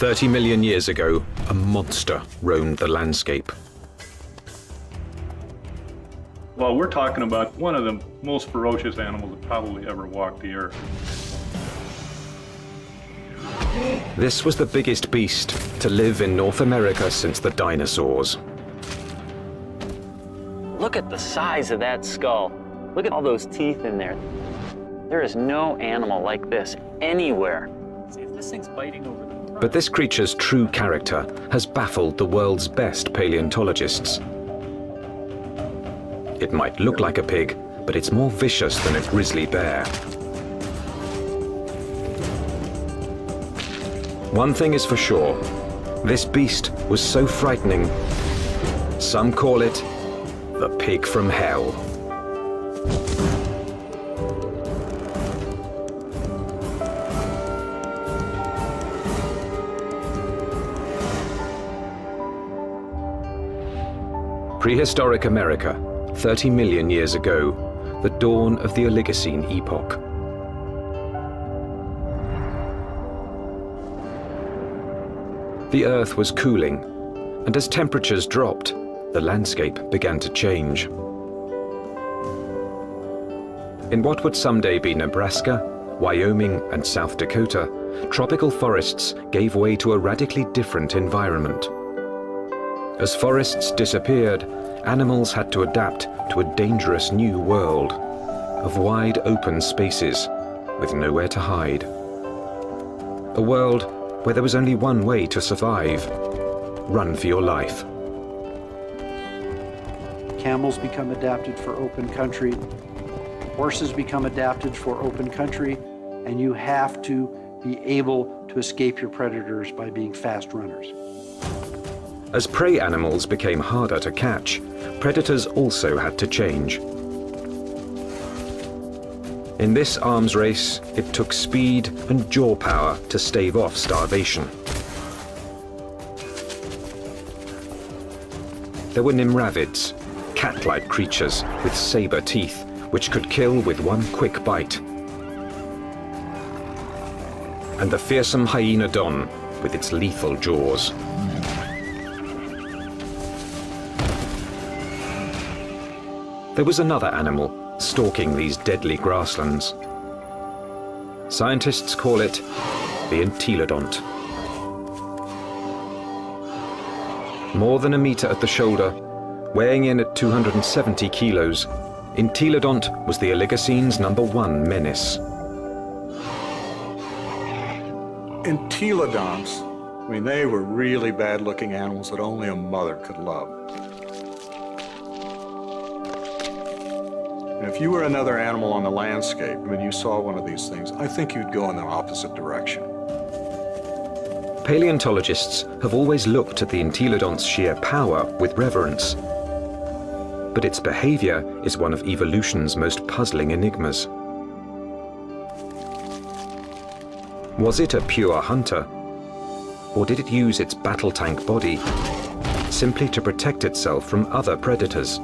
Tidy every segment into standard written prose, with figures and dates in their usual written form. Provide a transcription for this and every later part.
30 million years ago, a monster roamed the landscape. Well, we're talking about one of the most ferocious animals that probably ever walked the earth. This was the biggest beast to live in North America since the dinosaurs. Look at the size of that skull. Look at all those teeth in there. There is no animal like this anywhere. See if this thing's biting over the front. But this creature's true character has baffled the world's best paleontologists. It might look like a pig, but it's more vicious than a grizzly bear. One thing is for sure, this beast was so frightening, some call it the pig from hell. Prehistoric America, 30 million years ago, the dawn of the Oligocene epoch. The Earth was cooling, and as temperatures dropped, the landscape began to change. In what would someday be Nebraska, Wyoming, and South Dakota, tropical forests gave way to a radically different environment. As forests disappeared, animals had to adapt to a dangerous new world of wide open spaces with nowhere to hide. A world where there was only one way to survive: run for your life. Camels become adapted for open country, horses become adapted for open country, and you have to be able to escape your predators by being fast runners. As prey animals became harder to catch, predators also had to change. In this arms race, it took speed and jaw power to stave off starvation. There were nimravids, cat-like creatures with saber teeth, which could kill with one quick bite. And the fearsome hyenodon with its lethal jaws. There was another animal stalking these deadly grasslands. Scientists call it the entelodont. More than a meter at the shoulder, weighing in at 270 kilos, entelodont was the Oligocene's #1 menace. Entelodonts, I mean, they were really bad-looking animals that only a mother could love. If you were another animal on the landscape, when you saw one of these things, I think you'd go in the opposite direction. Paleontologists have always looked at the entelodont's sheer power with reverence. But its behavior is one of evolution's most puzzling enigmas. Was it a pure hunter? Or did it use its battle tank body simply to protect itself from other predators?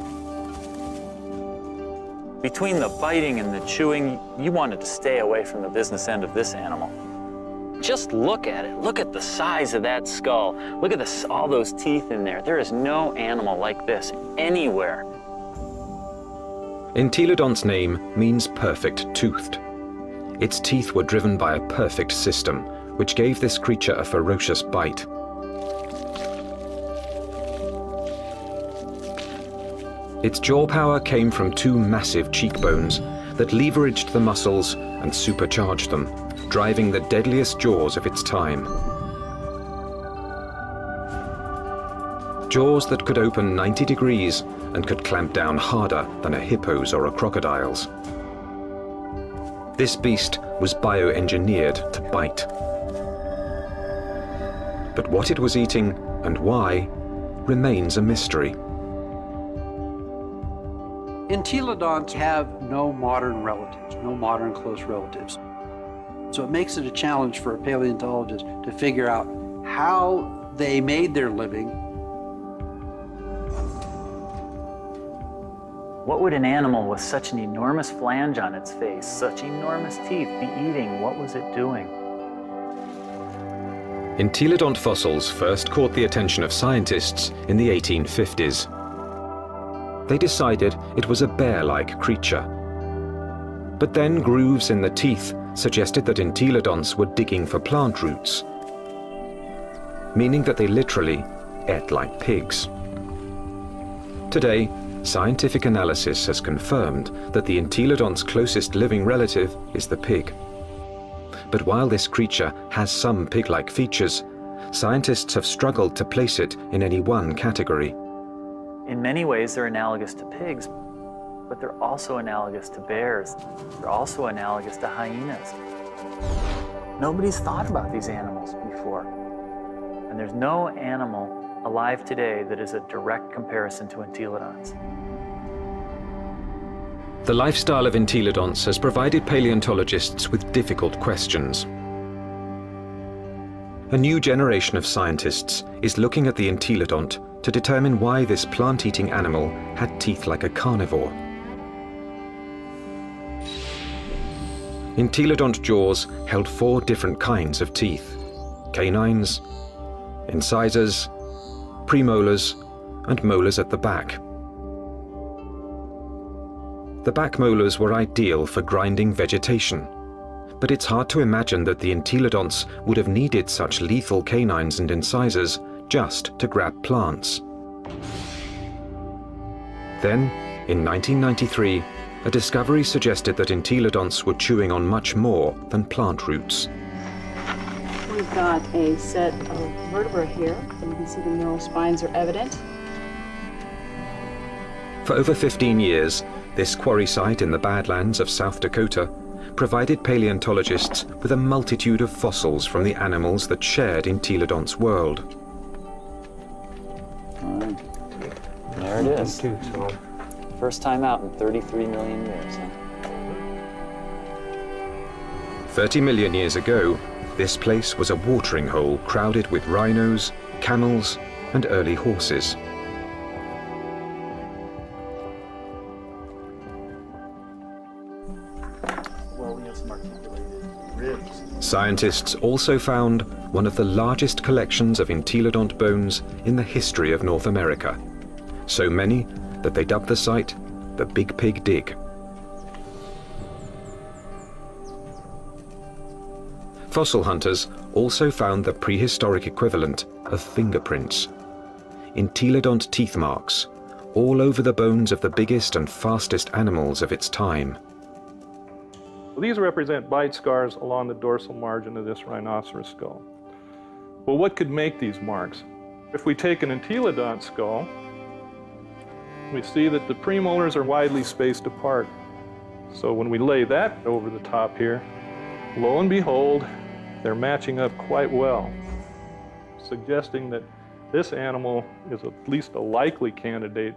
Between the biting and the chewing, you wanted to stay away from the business end of this animal. Just look at it. Look at the size of that skull. Look at all those teeth in there. There is no animal like this anywhere. Entelodont's name means perfect-toothed. Its teeth were driven by a perfect system, which gave this creature a ferocious bite. Its jaw power came from two massive cheekbones that leveraged the muscles and supercharged them, driving the deadliest jaws of its time. Jaws that could open 90 degrees and could clamp down harder than a hippo's or a crocodile's. This beast was bioengineered to bite. But what it was eating and why remains a mystery. Entelodonts have no modern relatives, no modern close relatives. So it makes it a challenge for a paleontologist to figure out how they made their living. What would an animal with such an enormous flange on its face, such enormous teeth, be eating? What was it doing? Entelodont fossils first caught the attention of scientists in the 1850s. They decided it was a bear-like creature. But then grooves in the teeth suggested that entelodonts were digging for plant roots, meaning that they literally ate like pigs. Today, scientific analysis has confirmed that the entelodont's closest living relative is the pig. But while this creature has some pig-like features, scientists have struggled to place it in any one category. In many ways, they're analogous to pigs, but they're also analogous to bears. They're also analogous to hyenas. Nobody's thought about these animals before. And there's no animal alive today that is a direct comparison to entelodonts. The lifestyle of entelodonts has provided paleontologists with difficult questions. A new generation of scientists is looking at the entelodont to determine why this plant-eating animal had teeth like a carnivore. Entelodont jaws held 4 different kinds of teeth: canines, incisors, premolars, and molars at the back. The back molars were ideal for grinding vegetation, but it's hard to imagine that the entelodonts would have needed such lethal canines and incisors just to grab plants. Then, in 1993, a discovery suggested that entelodonts were chewing on much more than plant roots. We've got a set of vertebrae here. You can see the neural spines are evident. For over 15 years, this quarry site in the Badlands of South Dakota provided paleontologists with a multitude of fossils from the animals that shared entelodont's world. There it is. First time out in 33 million years. Huh? 30 million years ago, this place was a watering hole crowded with rhinos, camels, and early horses. Well, we have some articulated ribs. Scientists also found one of the largest collections of entelodont bones in the history of North America. So many that they dubbed the site the Big Pig Dig. Fossil hunters also found the prehistoric equivalent of fingerprints. Entelodont teeth marks all over the bones of the biggest and fastest animals of its time. These represent bite scars along the dorsal margin of this rhinoceros skull. Well, what could make these marks? If we take an entelodont skull, we see that the premolars are widely spaced apart. So when we lay that over the top here, lo and behold, they're matching up quite well, suggesting that this animal is at least a likely candidate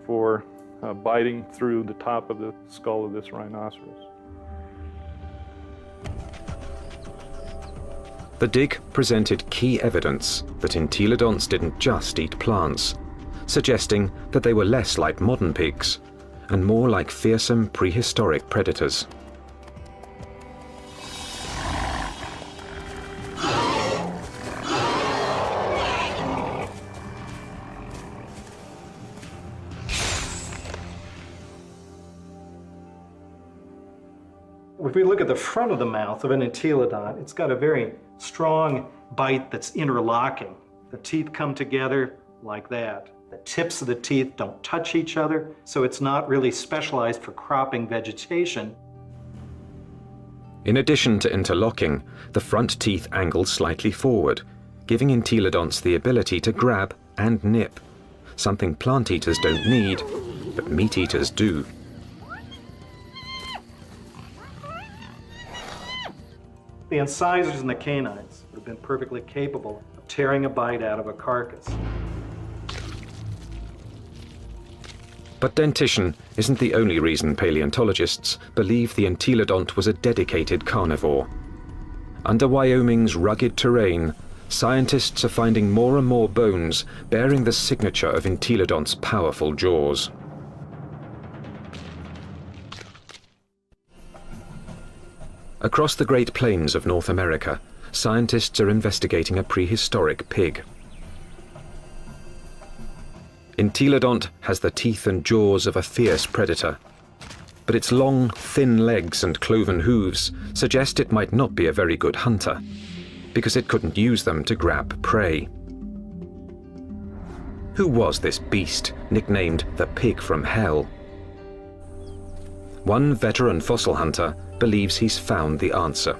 for biting through the top of the skull of this rhinoceros. The dig presented key evidence that entelodonts didn't just eat plants, suggesting that they were less like modern pigs and more like fearsome prehistoric predators. If we look at the front of the mouth of an entelodont, it's got a very strong bite that's interlocking. The teeth come together like that. The tips of the teeth don't touch each other, so it's not really specialized for cropping vegetation. In addition to interlocking, the front teeth angle slightly forward, giving entelodonts the ability to grab and nip, something plant eaters don't need, but meat eaters do. The incisors and the canines have been perfectly capable of tearing a bite out of a carcass. But dentition isn't the only reason paleontologists believe the entelodont was a dedicated carnivore. Under Wyoming's rugged terrain, scientists are finding more and more bones bearing the signature of entelodont's powerful jaws. Across the Great Plains of North America, scientists are investigating a prehistoric pig. Entelodont has the teeth and jaws of a fierce predator, but its long, thin legs and cloven hooves suggest it might not be a very good hunter, because it couldn't use them to grab prey. Who was this beast, nicknamed the Pig from Hell? One veteran fossil hunter believes he's found the answer.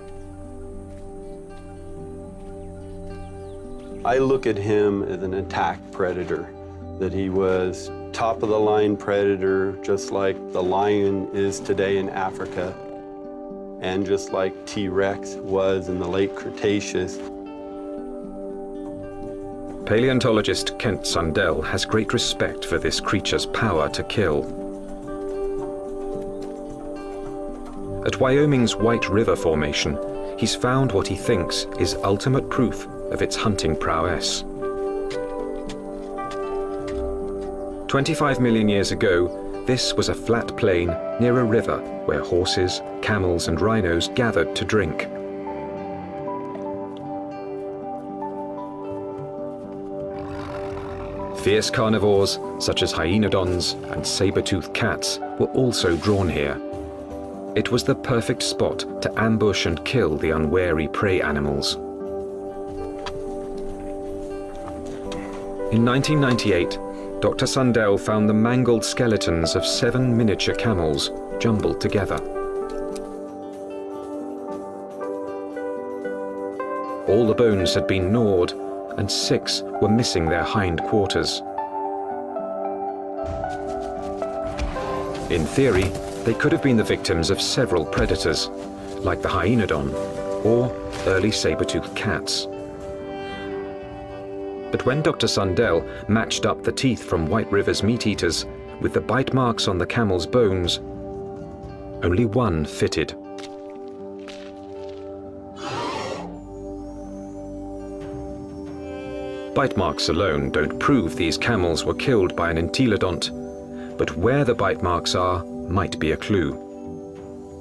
I look at him as an attack predator, that he was top-of-the-line predator, just like the lion is today in Africa, and just like T-Rex was in the late Cretaceous. Paleontologist Kent Sundell has great respect for this creature's power to kill. At Wyoming's White River Formation, he's found what he thinks is ultimate proof of its hunting prowess. 25 million years ago, this was a flat plain near a river where horses, camels, and rhinos gathered to drink. Fierce carnivores, such as hyenodons and saber-toothed cats, were also drawn here. It was the perfect spot to ambush and kill the unwary prey animals. In 1998, Dr. Sundell found the mangled skeletons of 7 miniature camels jumbled together. All the bones had been gnawed, and 6 were missing their hind quarters. In theory, they could have been the victims of several predators, like the hyenodon or early saber-toothed cats. But when Dr. Sundell matched up the teeth from White River's meat-eaters with the bite marks on the camel's bones, only one fitted. Bite marks alone don't prove these camels were killed by an entelodont, but where the bite marks are might be a clue.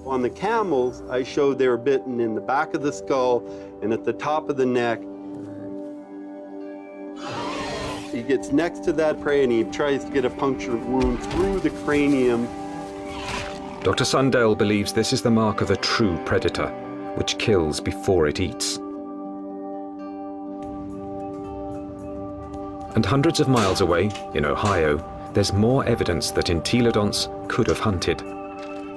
On the camels, I showed they were bitten in the back of the skull and at the top of the neck. He gets next to that prey and he tries to get a punctured wound through the cranium. Dr. Sundell believes this is the mark of a true predator, which kills before it eats. And hundreds of miles away, in Ohio, there's more evidence that entelodonts could have hunted.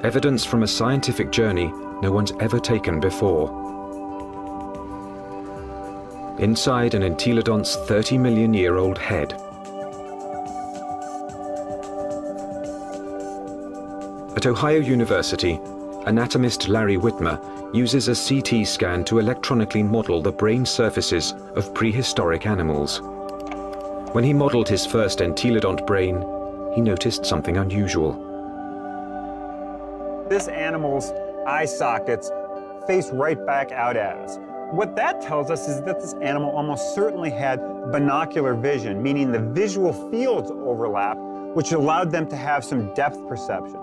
Evidence from a scientific journey no one's ever taken before. Inside an entelodont's 30-million-year-old head. At Ohio University, anatomist Larry Whitmer uses a CT scan to electronically model the brain surfaces of prehistoric animals. When he modeled his first entelodont brain, he noticed something unusual. This animal's eye sockets face right back out at us. What that tells us is that this animal almost certainly had binocular vision, meaning the visual fields overlap, which allowed them to have some depth perception.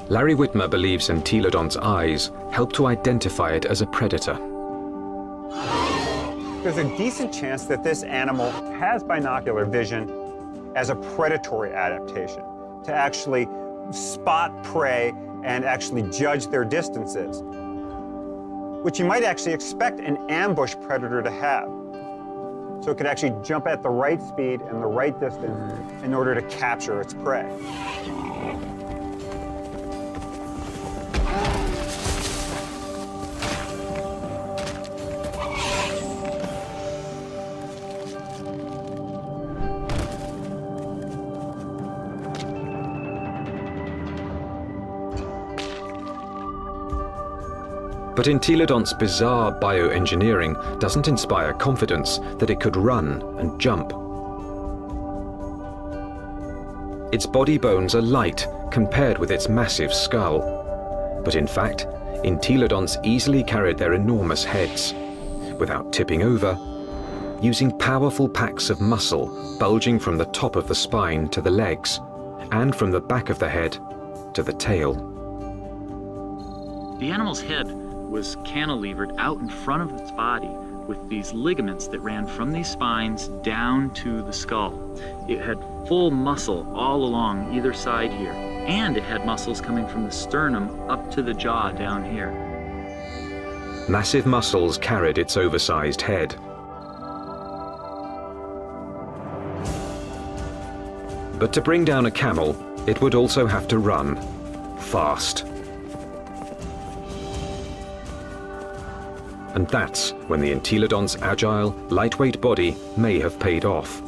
Larry Whitmer believes entelodont's eyes help to identify it as a predator. There's a decent chance that this animal has binocular vision as a predatory adaptation, to actually spot prey and actually judge their distances, which you might actually expect an ambush predator to have. So it could actually jump at the right speed and the right distance in order to capture its prey. But entelodont's bizarre bioengineering doesn't inspire confidence that it could run and jump. Its body bones are light compared with its massive skull. But in fact, entelodonts easily carried their enormous heads, without tipping over, using powerful packs of muscle bulging from the top of the spine to the legs, and from the back of the head to the tail. The animal's head was cantilevered out in front of its body with these ligaments that ran from these spines down to the skull. It had full muscle all along either side here, and it had muscles coming from the sternum up to the jaw down here. Massive muscles carried its oversized head. But to bring down a camel, it would also have to run fast. And that's when the entelodont's agile, lightweight body may have paid off.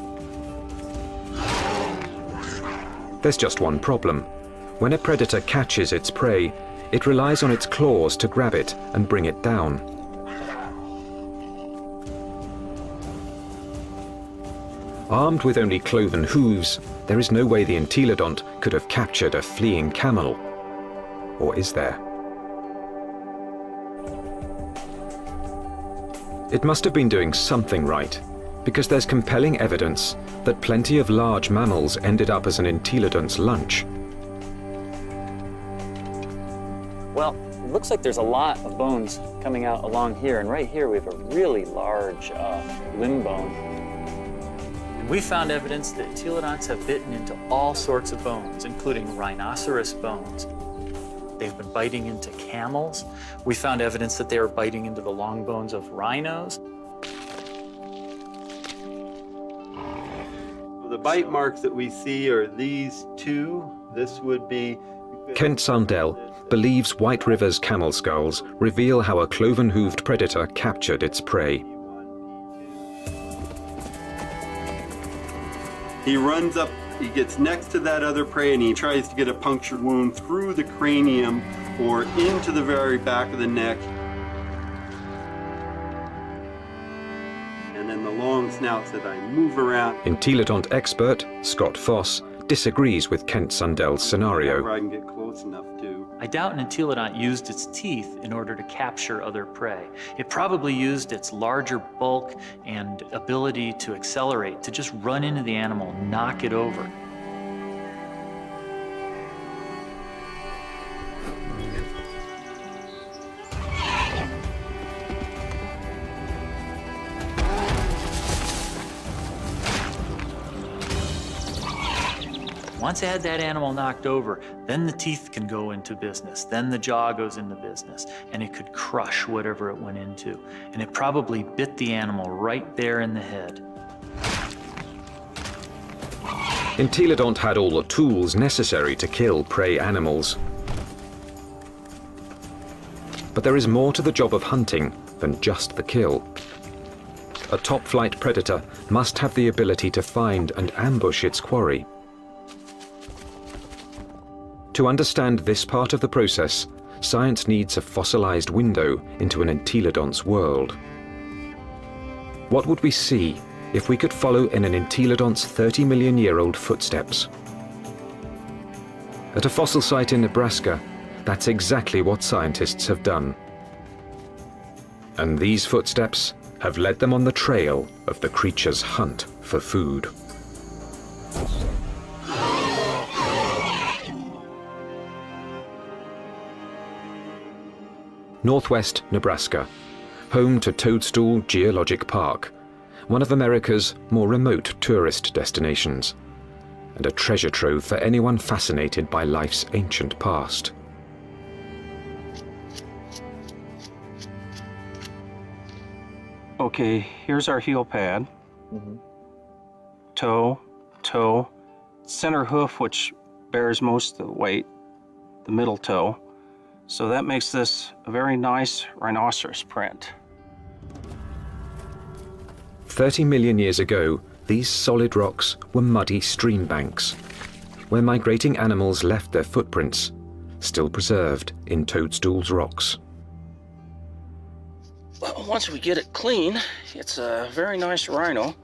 There's just one problem. When a predator catches its prey, it relies on its claws to grab it and bring it down. Armed with only cloven hooves, there is no way the entelodont could have captured a fleeing camel. Or is there? It must have been doing something right, because there's compelling evidence that plenty of large mammals ended up as an entelodont's lunch. Well, it looks like there's a lot of bones coming out along here, and right here we have a really large limb bone. And we found evidence that entelodonts have bitten into all sorts of bones, including rhinoceros bones. They've been biting into camels. We found evidence that they were biting into the long bones of rhinos. The bite marks that we see are these two. This would be... Kent Sundell believes White River's camel skulls reveal how a cloven-hooved predator captured its prey. He runs up, he gets next to that other prey, and he tries to get a punctured wound through the cranium or into the very back of the neck. And then the long snouts that I move around. Entelodont expert Scott Foss disagrees with Kent Sundell's scenario. Where I can get close enough to. I doubt an entelodont used its teeth in order to capture other prey. It probably used its larger bulk and ability to accelerate to just run into the animal, knock it over. Once I had that animal knocked over, then the teeth can go into business, then the jaw goes into business, and it could crush whatever it went into. And it probably bit the animal right there in the head. Entelodont had all the tools necessary to kill prey animals. But there is more to the job of hunting than just the kill. A top-flight predator must have the ability to find and ambush its quarry. To understand this part of the process, science needs a fossilized window into an entelodont's world. What would we see if we could follow in an entelodont's 30-million-year-old footsteps? At a fossil site in Nebraska, that's exactly what scientists have done. And these footsteps have led them on the trail of the creature's hunt for food. Northwest Nebraska, home to Toadstool Geologic Park, one of America's more remote tourist destinations, and a treasure trove for anyone fascinated by life's ancient past. Okay, here's our heel pad. Toe, center hoof, which bears most of the weight, the middle toe. So that makes this a very nice rhinoceros print. 30 million years ago, these solid rocks were muddy stream banks, where migrating animals left their footprints, still preserved in Toadstool's rocks. Well, once we get it clean, it's a very nice rhino.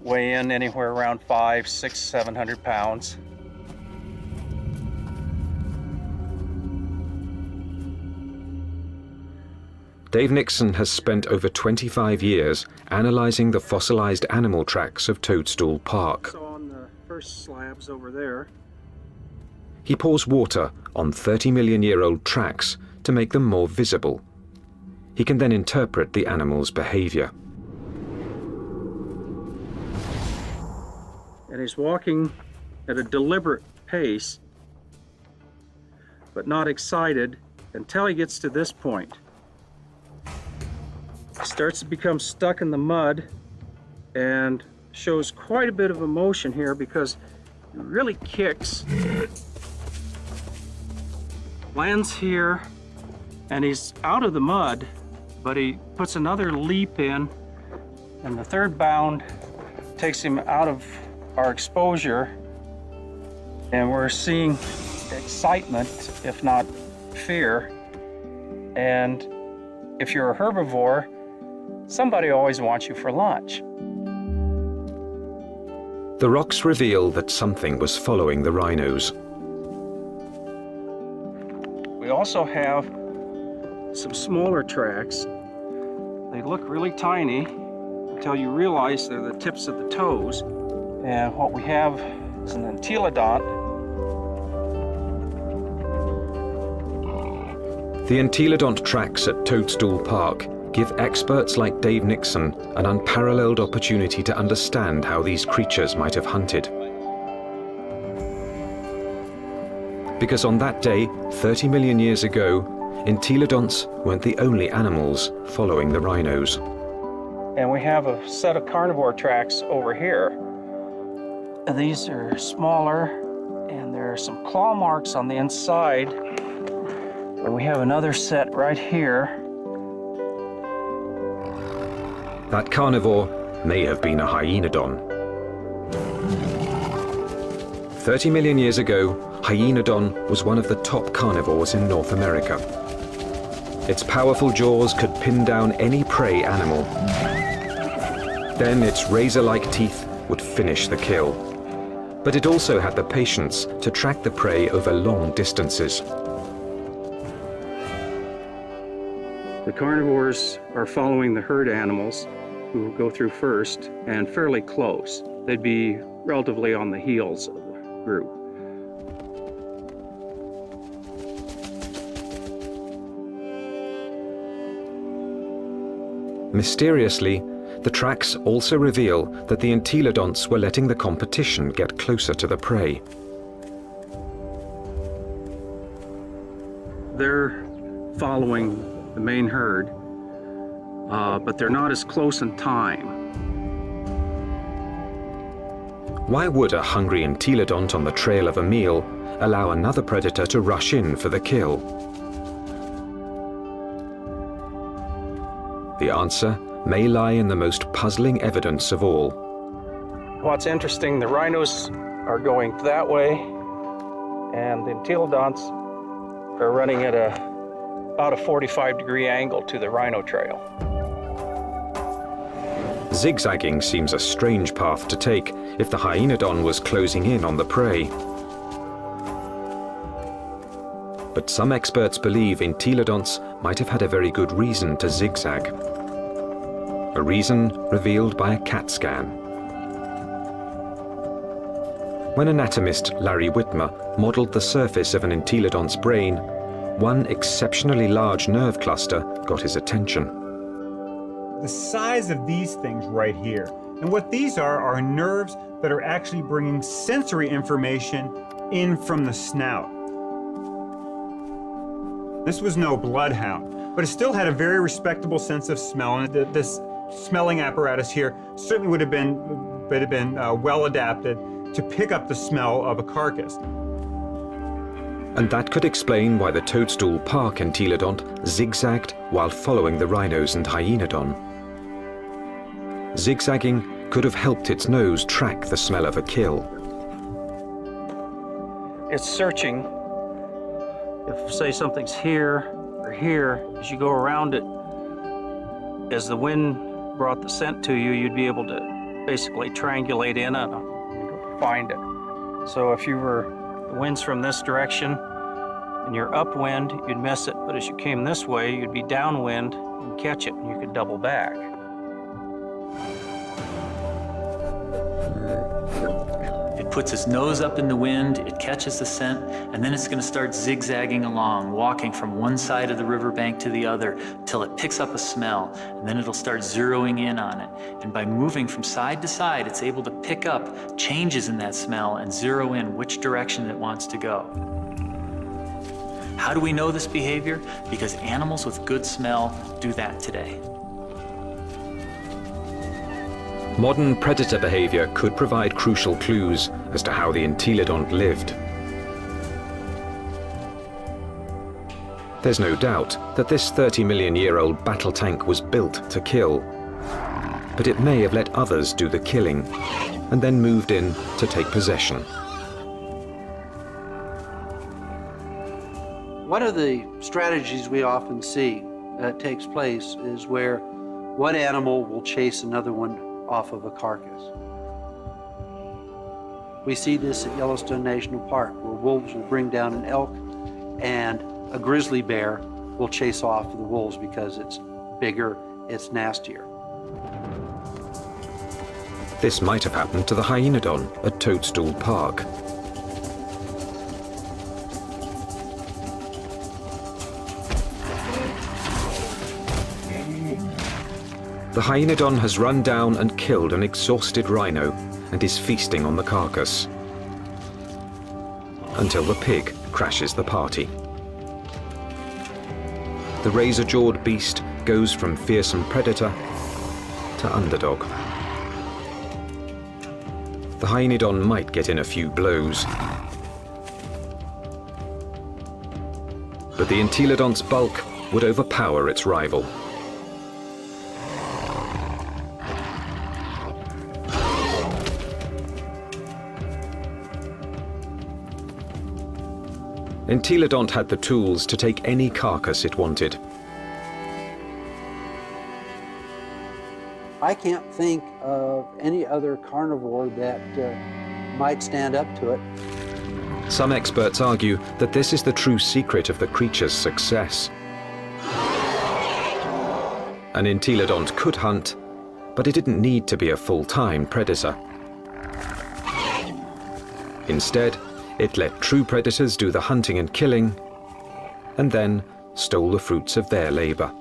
Weigh in anywhere around 500, 600, 700 pounds. Dave Nixon has spent over 25 years analyzing the fossilized animal tracks of Toadstool Park. So on the first slabs over there. He pours water on 30-million-year-old tracks to make them more visible. He can then interpret the animal's behavior. And he's walking at a deliberate pace, but not excited until he gets to this point. He starts to become stuck in the mud and shows quite a bit of emotion here because he really kicks, lands here, and he's out of the mud, but he puts another leap in, and the third bound takes him out of our exposure, and we're seeing excitement, if not fear. And if you're a herbivore, somebody always wants you for lunch. The rocks reveal that something was following the rhinos. We also have some smaller tracks. They look really tiny until you realize they're the tips of the toes. And what we have is an entelodont. The entelodont tracks at Toadstool Park give experts like Dave Nixon an unparalleled opportunity to understand how these creatures might have hunted. Because on that day, 30 million years ago, entelodonts weren't the only animals following the rhinos. And we have a set of carnivore tracks over here. These are smaller, and there are some claw marks on the inside. And we have another set right here. That carnivore may have been a hyenodon. 30 million years ago, hyenodon was one of the top carnivores in North America. Its powerful jaws could pin down any prey animal. Then its razor-like teeth would finish the kill. But it also had the patience to track the prey over long distances. The carnivores are following the herd animals, who go through first, and fairly close. They'd be relatively on the heels of the group. Mysteriously, the tracks also reveal that the entelodonts were letting the competition get closer to the prey. They're following the main herd, but they're not as close in time. Why would a hungry entelodont on the trail of a meal allow another predator to rush in for the kill? The answer may lie in the most puzzling evidence of all. What's interesting, the rhinos are going that way, and the entelodonts are running at about a 45-degree angle to the rhino trail. Zigzagging seems a strange path to take if the hyenodon was closing in on the prey. But some experts believe entelodonts might have had a very good reason to zigzag. A reason revealed by a CAT scan. When anatomist Larry Whitmer modeled the surface of an entelodont's brain, one exceptionally large nerve cluster got his attention. The size of these things right here. And what these are nerves that are actually bringing sensory information in from the snout. This was no bloodhound, but it still had a very respectable sense of smell, and this smelling apparatus here certainly would have been well adapted to pick up the smell of a carcass. And that could explain why the Toadstool Park entelodont zigzagged while following the rhinos and hyenodon. Zigzagging could have helped its nose track the smell of a kill. It's searching. If, say, something's here or here, as you go around it, as the wind brought the scent to you, you'd be able to basically triangulate in on it, find it. So if the wind's from this direction and you're upwind, you'd miss it. But as you came this way, you'd be downwind and catch it, and you could double back. It It puts its nose up in the wind, it catches the scent, and then it's going to start zigzagging along, walking from one side of the riverbank to the other until it picks up a smell, and then it'll start zeroing in on it. And by moving from side to side, it's able to pick up changes in that smell and zero in which direction it wants to go. How do we know this behavior? Because animals with good smell do that today. Modern predator behavior could provide crucial clues as to how the entelodont lived. There's no doubt that this 30-million-year-old battle tank was built to kill, but it may have let others do the killing and then moved in to take possession. One of the strategies we often see that takes place is where one animal will chase another one off of a carcass. We see this at Yellowstone National Park, where wolves will bring down an elk and a grizzly bear will chase off the wolves because it's bigger, it's nastier. This might have happened to the hyenodon at Toadstool Park. The hyenodon has run down and killed an exhausted rhino and is feasting on the carcass until the pig crashes the party. The razor-jawed beast goes from fearsome predator to underdog. The hyenodon might get in a few blows, but the entelodont's bulk would overpower its rival. Entelodont had the tools to take any carcass it wanted. I can't think of any other carnivore that might stand up to it. Some experts argue that this is the true secret of the creature's success. An entelodont could hunt, but it didn't need to be a full-time predator. Instead, it let true predators do the hunting and killing, and then stole the fruits of their labor.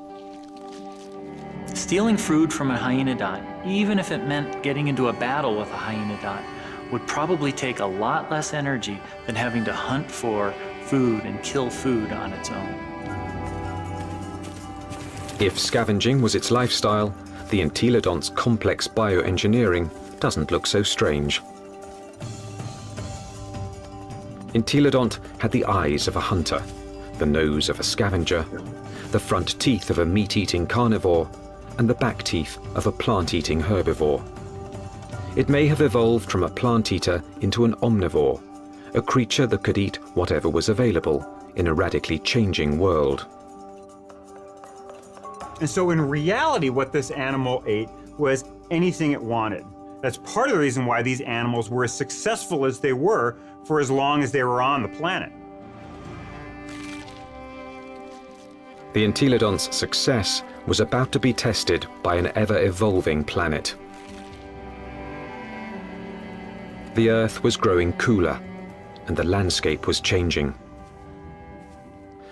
Stealing food from a hyenodont, even if it meant getting into a battle with a hyenodont, would probably take a lot less energy than having to hunt for food and kill food on its own. If scavenging was its lifestyle, the entelodont's complex bioengineering doesn't look so strange. Entelodont had the eyes of a hunter, the nose of a scavenger, the front teeth of a meat-eating carnivore, and the back teeth of a plant-eating herbivore. It may have evolved from a plant-eater into an omnivore, a creature that could eat whatever was available in a radically changing world. And so in reality, what this animal ate was anything it wanted. That's part of the reason why these animals were as successful as they were for as long as they were on the planet. The entelodont's success was about to be tested by an ever-evolving planet. The Earth was growing cooler, and the landscape was changing.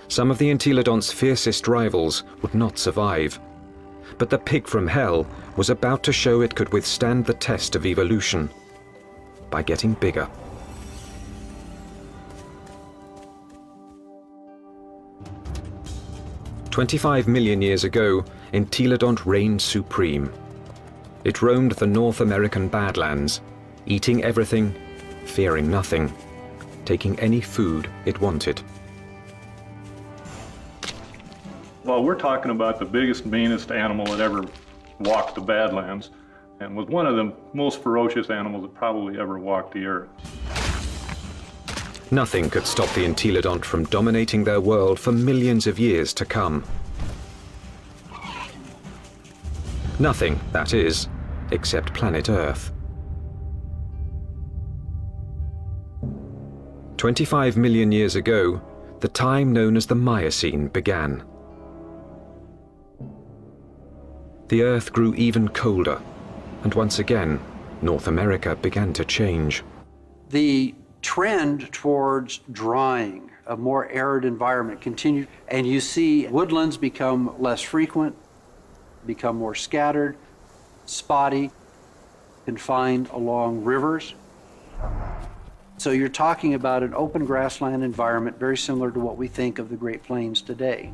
Some of the entelodont's fiercest rivals would not survive, but the pig from hell was about to show it could withstand the test of evolution by getting bigger. "25 million years ago, entelodont reigned supreme. It roamed the North American Badlands, eating everything, fearing nothing, taking any food it wanted." Well, we're talking about the biggest, meanest animal that ever walked the Badlands, and was one of the most ferocious animals that probably ever walked the earth. Nothing could stop the entelodont from dominating their world for millions of years to come. Nothing, that is, except planet Earth. 25 million years ago, the time known as the Miocene began. The Earth grew even colder, and once again, North America began to change. The trend towards drying, a more arid environment continued, and you see woodlands become less frequent, become more scattered, spotty, confined along rivers. So you're talking about an open grassland environment very similar to what we think of the Great Plains today.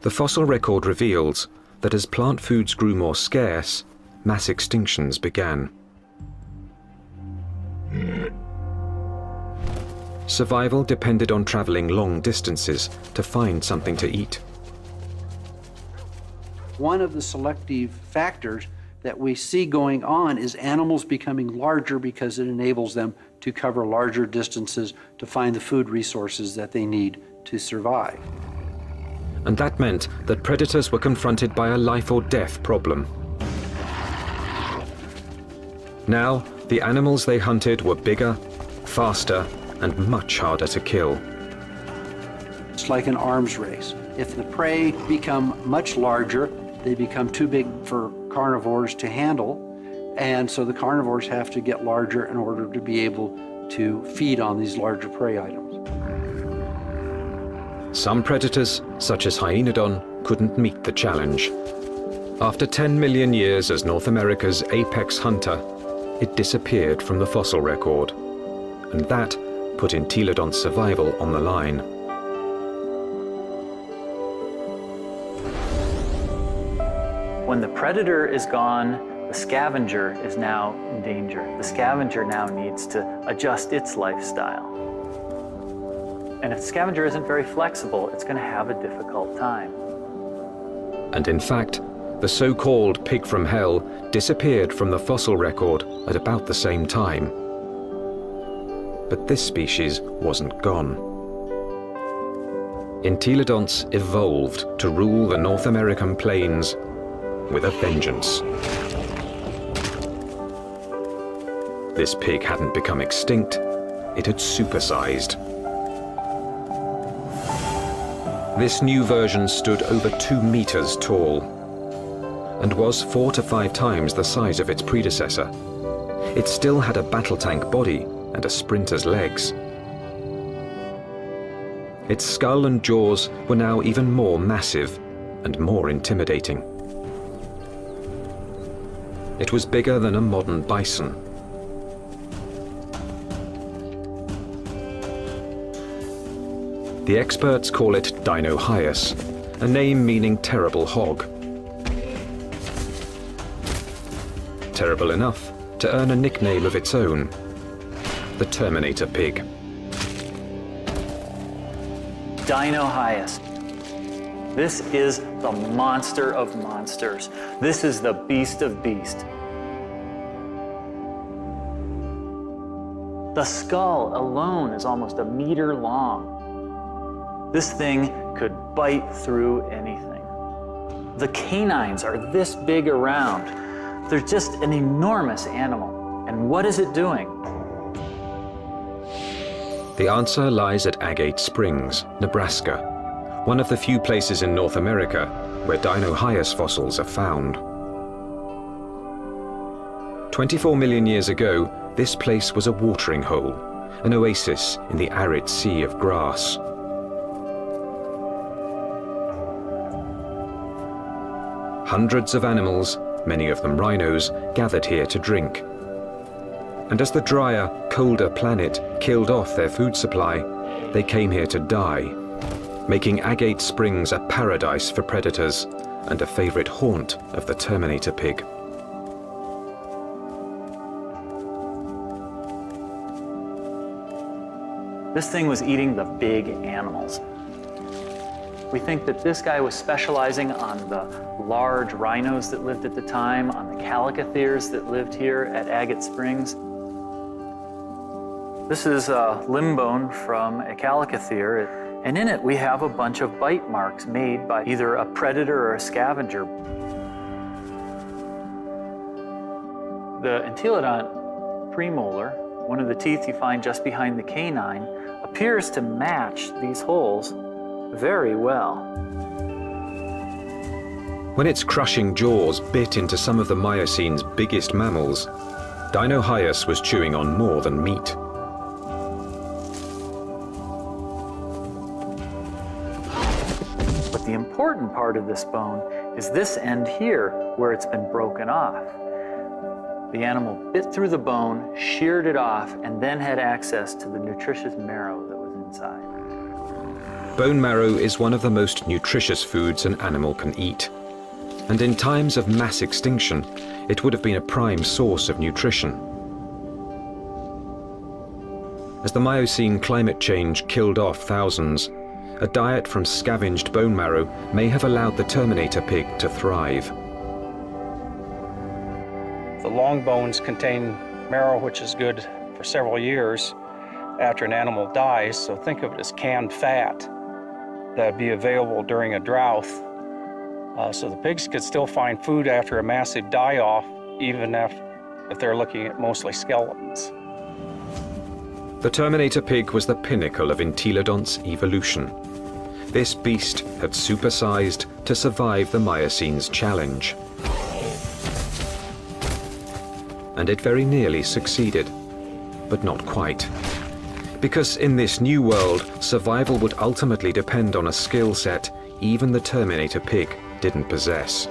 The fossil record reveals that as plant foods grew more scarce, mass extinctions began. Survival depended on traveling long distances to find something to eat. One of the selective factors that we see going on is animals becoming larger because it enables them to cover larger distances to find the food resources that they need to survive. And that meant that predators were confronted by a life or death problem. Now, the animals they hunted were bigger, faster, and much harder to kill. It's like an arms race. If the prey become much larger, they become too big for carnivores to handle, and so the carnivores have to get larger in order to be able to feed on these larger prey items. Some predators, such as Hyaenodon, couldn't meet the challenge. After 10 million years as North America's apex hunter, it disappeared from the fossil record, and that put Entelodon's survival on the line. When the predator is gone, the scavenger is now in danger. The scavenger now needs to adjust its lifestyle. And if the scavenger isn't very flexible, it's going to have a difficult time. And in fact, the so-called pig from hell disappeared from the fossil record at about the same time. But this species wasn't gone. Entelodonts evolved to rule the North American plains with a vengeance. This pig hadn't become extinct, it had supersized. This new version stood over 2 meters tall and was 4 to 5 times the size of its predecessor. It still had a battle tank body and a sprinter's legs. Its skull and jaws were now even more massive and more intimidating. It was bigger than a modern bison. The experts call it Dinohyus, a name meaning terrible hog. Terrible enough to earn a nickname of its own, the Terminator pig. Dinohyus. This is the monster of monsters. This is the beast of beasts. The skull alone is almost 1 meter long. This thing could bite through anything. The canines are this big around. They're just an enormous animal. And what is it doing? The answer lies at Agate Springs, Nebraska, one of the few places in North America where Dinohyus fossils are found. 24 million years ago, this place was a watering hole, an oasis in the arid sea of grass. Hundreds of animals, many of them rhinos, gathered here to drink. And as the drier, colder planet killed off their food supply, they came here to die, making Agate Springs a paradise for predators and a favorite haunt of the Terminator pig. This thing was eating the big animals. We think that this guy was specializing on the large rhinos that lived at the time, on the calicotheres that lived here at Agate Springs. This is a limb bone from a calicothere, and in it we have a bunch of bite marks made by either a predator or a scavenger. The Entelodont premolar, one of the teeth you find just behind the canine, appears to match these holes very well. When its crushing jaws bit into some of the Miocine's biggest mammals, Dinohyus was chewing on more than meat. But the important part of this bone is this end here, where it's been broken off. The animal bit through the bone, sheared it off, and then had access to the nutritious marrow that was inside. Bone marrow is one of the most nutritious foods an animal can eat. And in times of mass extinction, it would have been a prime source of nutrition. As the Miocene climate change killed off thousands, a diet from scavenged bone marrow may have allowed the Terminator pig to thrive. The long bones contain marrow, which is good for several years after an animal dies, so think of it as canned fat that would be available during a drought. So the pigs could still find food after a massive die-off, even if they're looking at mostly skeletons. The Terminator pig was the pinnacle of entelodonts evolution. This beast had supersized to survive the Miocene's challenge. And it very nearly succeeded, but not quite. Because in this new world, survival would ultimately depend on a skill set even the Terminator pig didn't possess.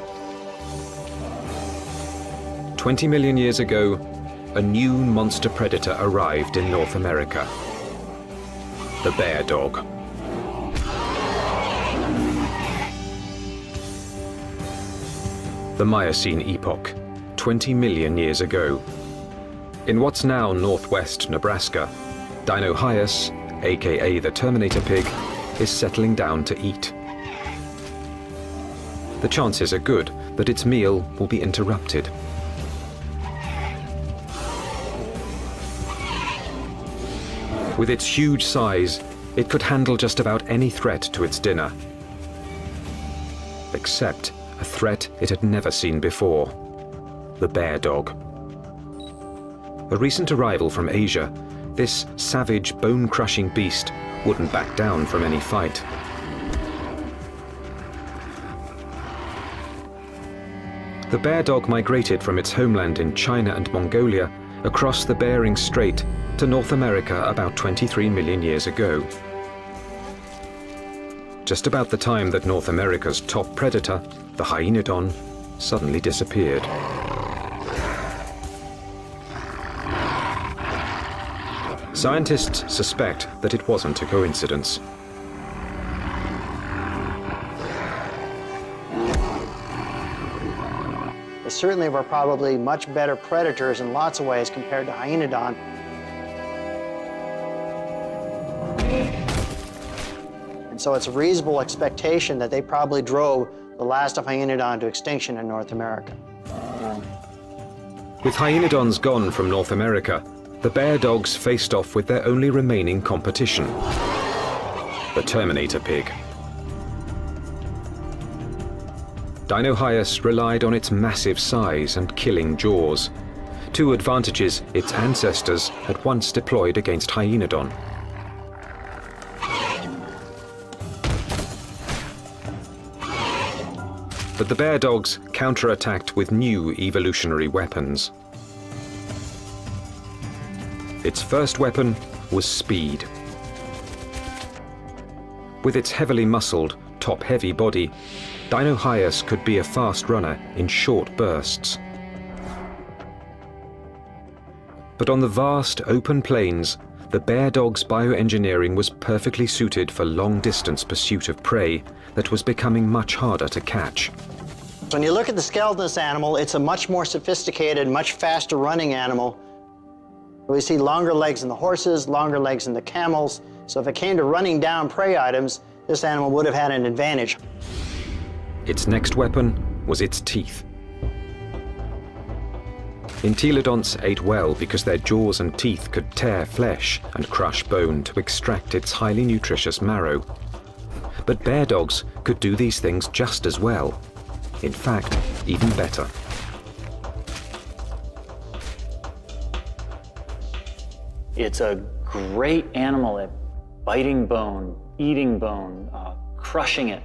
20 million years ago, a new monster predator arrived in North America. The bear dog. The Miocene epoch, 20 million years ago. In what's now northwest Nebraska, Dinohyus, aka the Terminator pig, is settling down to eat. The chances are good that its meal will be interrupted. With its huge size, it could handle just about any threat to its dinner. Except a threat it had never seen before: the bear dog. A recent arrival from Asia, this savage, bone-crushing beast wouldn't back down from any fight. The bear dog migrated from its homeland in China and Mongolia across the Bering Strait to North America about 23 million years ago. Just about the time that North America's top predator, the hyenodon, suddenly disappeared. Scientists suspect that it wasn't a coincidence. They certainly were probably much better predators in lots of ways compared to hyenodon. And so it's a reasonable expectation that they probably drove the last of hyenodon to extinction in North America. With hyenodons gone from North America, the bear dogs faced off with their only remaining competition, the Terminator pig. Dinohyus relied on its massive size and killing jaws, two advantages its ancestors had once deployed against hyenodon. But the bear dogs counterattacked with new evolutionary weapons. Its first weapon was speed. With its heavily muscled, top-heavy body, Dinohyus could be a fast runner in short bursts. But on the vast open plains, the bear dog's bioengineering was perfectly suited for long-distance pursuit of prey that was becoming much harder to catch. When you look at the skeleton of this animal, it's a much more sophisticated, much faster running animal. We see longer legs in the horses, longer legs in the camels. So if it came to running down prey items, this animal would have had an advantage. Its next weapon was its teeth. Entelodonts ate well because their jaws and teeth could tear flesh and crush bone to extract its highly nutritious marrow. But bear dogs could do these things just as well. In fact, even better. It's a great animal at biting bone, eating bone, crushing it.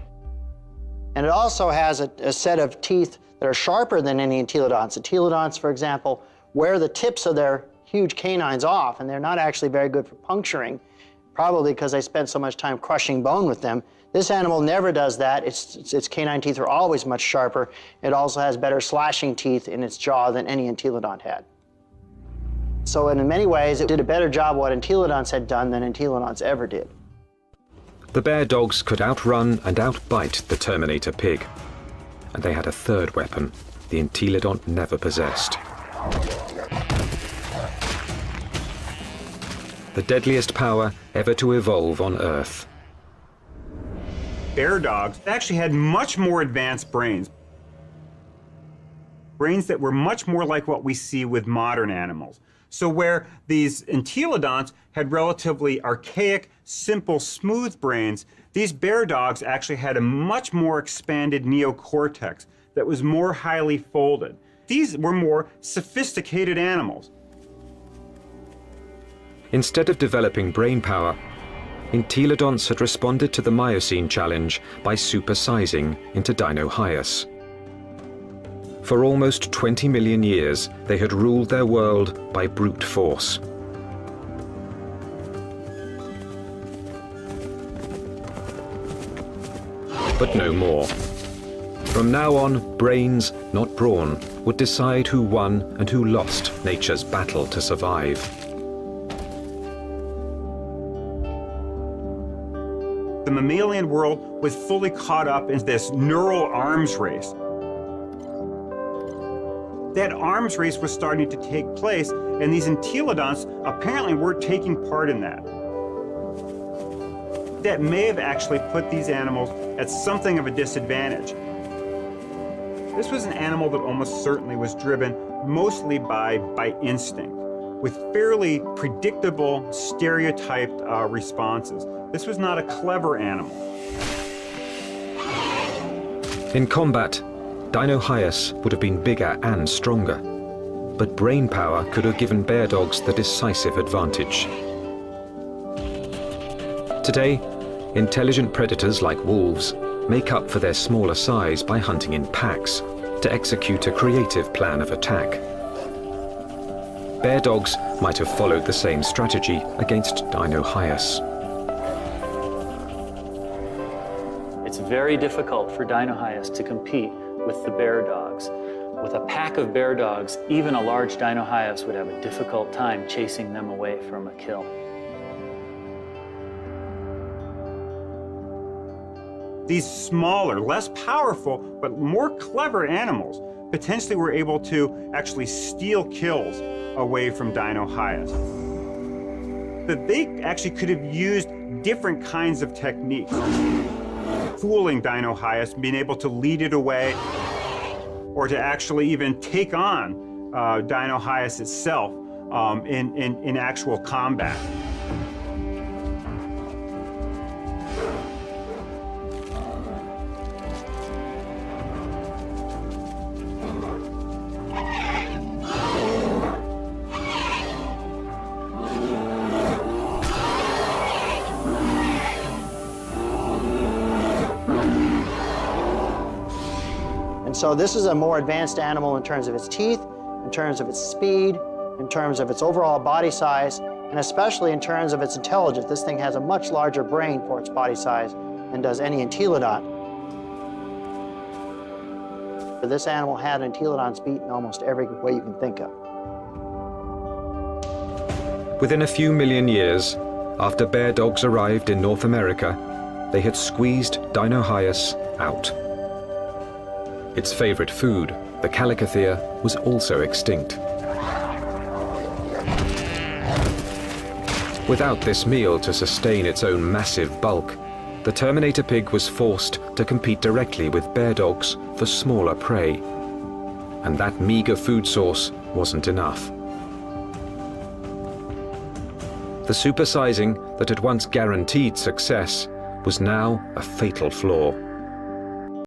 And it also has a set of teeth that are sharper than any entelodonts. Entelodonts, for example, wear the tips of their huge canines off, and they're not actually very good for puncturing, probably because they spent so much time crushing bone with them. This animal never does that. Its canine teeth are always much sharper. It also has better slashing teeth in its jaw than any entelodont had. So in many ways, it did a better job what entelodonts had done than entelodonts ever did. The bear dogs could outrun and outbite the Terminator pig. And they had a third weapon the entelodont never possessed. The deadliest power ever to evolve on Earth. Bear dogs actually had much more advanced brains. Brains that were much more like what we see with modern animals. So where these entelodonts had relatively archaic, simple, smooth brains, these bear dogs actually had a much more expanded neocortex that was more highly folded. These were more sophisticated animals. Instead of developing brain power, entelodonts had responded to the Miocene challenge by supersizing into Dinohyus. For almost 20 million years, they had ruled their world by brute force. But no more. From now on, brains, not brawn, would decide who won and who lost nature's battle to survive. The mammalian world was fully caught up in this neural arms race. That arms race was starting to take place, and these entelodonts apparently were taking part in that. That may have actually put these animals at something of a disadvantage. This was an animal that almost certainly was driven mostly by instinct, with fairly predictable, stereotyped responses. This was not a clever animal. In combat, Dinohyus would have been bigger and stronger, but brain power could have given bear dogs the decisive advantage. Today, intelligent predators like wolves make up for their smaller size by hunting in packs to execute a creative plan of attack. Bear dogs might have followed the same strategy against Dinohyus. It's very difficult for Dinohyus to compete with the bear dogs. With a pack of bear dogs, even a large Dinohyus would have a difficult time chasing them away from a kill. These smaller, less powerful, but more clever animals potentially were able to actually steal kills away from Dinohyus. That they actually could have used different kinds of techniques. Fooling Dinohyus, being able to lead it away, or to actually even take on Dinohyus itself in actual combat. So this is a more advanced animal in terms of its teeth, in terms of its speed, in terms of its overall body size, and especially in terms of its intelligence. This thing has a much larger brain for its body size than does any entelodont. This animal had entelodont's beat in almost every way you can think of. Within a few million years, after bear dogs arrived in North America, they had squeezed Dinohyus out. Its favorite food, the Calicothea, was also extinct. Without this meal to sustain its own massive bulk, the Terminator pig was forced to compete directly with bear dogs for smaller prey. And that meager food source wasn't enough. The supersizing that had once guaranteed success was now a fatal flaw.